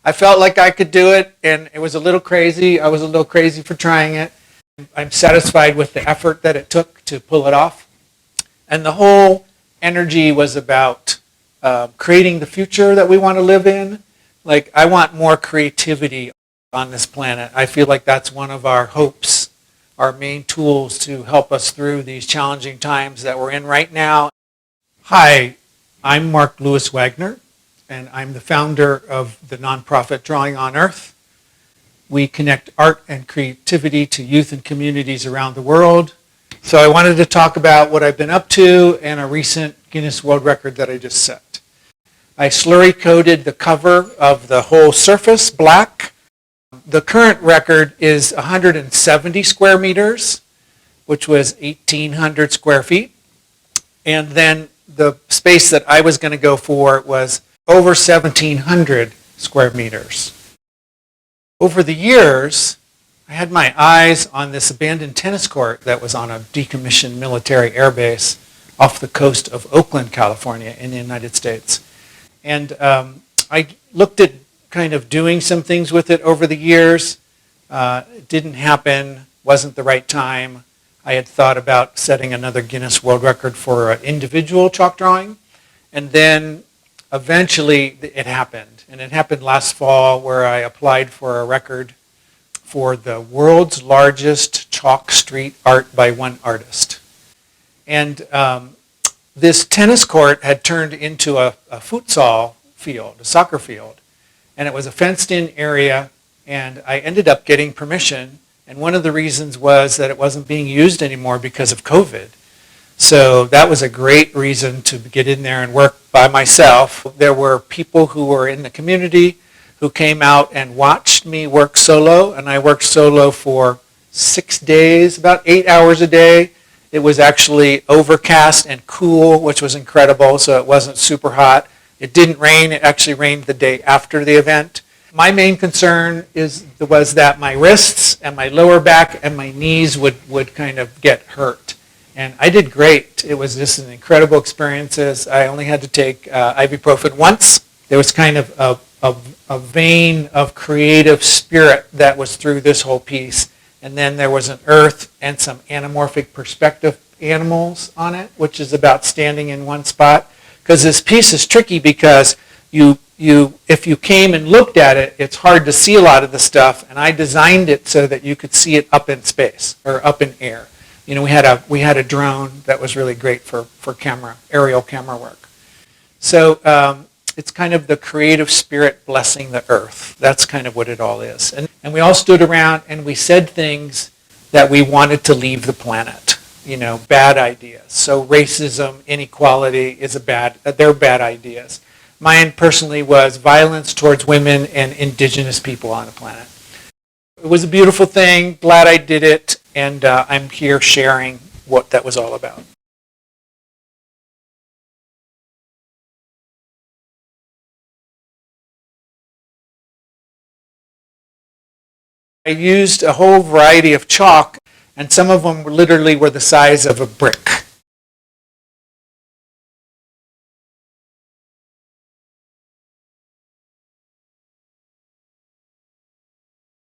I felt like I could do it, and it was a little crazy. I was a little crazy for trying it. I'm satisfied with the effort that it took to pull it off. And the whole energy was about creating the future that we want to live in. Like, I want more creativity on this planet. I feel like that's one of our hopes, our main tools to help us through these challenging times that we're in right now. Hi, I'm Mark Lewis Wagner, and I'm the founder of the nonprofit Drawing on Earth. We connect art and creativity to youth and communities around the world. So I wanted to talk about what I've been up to and a recent Guinness World Record that I just set. I slurry coated the cover of the whole surface black. The current record is 170 square meters, which was 1,800 square feet. And then the space that I was going to go for was over 1,700 square meters. Over the years, I had my eyes on this abandoned tennis court that was on a decommissioned military airbase off the coast of Oakland, California in the United States. And I looked at kind of doing some things with it over the years. It didn't happen, wasn't the right time. I had thought about setting another Guinness World Record for an individual chalk drawing. And then eventually it happened. And it happened last fall, where I applied for a record for the world's largest chalk street art by one artist. And this tennis court had turned into a futsal field, a soccer field. And it was a fenced-in area, and I ended up getting permission. And one of the reasons was that it wasn't being used anymore because of COVID. So that was a great reason to get in there and work by myself. There were people who were in the community who came out and watched me work solo, and I worked solo for 6 days, about 8 hours a day. It was actually overcast and cool, which was incredible, so it wasn't super hot. It didn't rain. It actually rained the day after the event. My main concern was that my wrists and my lower back and my knees would kind of get hurt. And I did great. It was just an incredible experience. I only had to take ibuprofen once. There was kind of a vein of creative spirit that was through this whole piece. And then there was an earth and some anamorphic perspective animals on it, which is about standing in one spot. Because this piece is tricky because if you came and looked at it, it's hard to see a lot of the stuff. And I designed it so that you could see it up in space or up in air. You know, we had a drone that was really great for aerial camera work. So it's kind of the creative spirit blessing the earth. That's kind of what it all is. And we all stood around and we said things that we wanted to leave the planet. You know, bad ideas. So racism, inequality they're bad ideas. Mine personally was violence towards women and indigenous people on the planet. It was a beautiful thing. Glad I did it. And I'm here sharing what that was all about. I used a whole variety of chalk, and some of them literally were the size of a brick.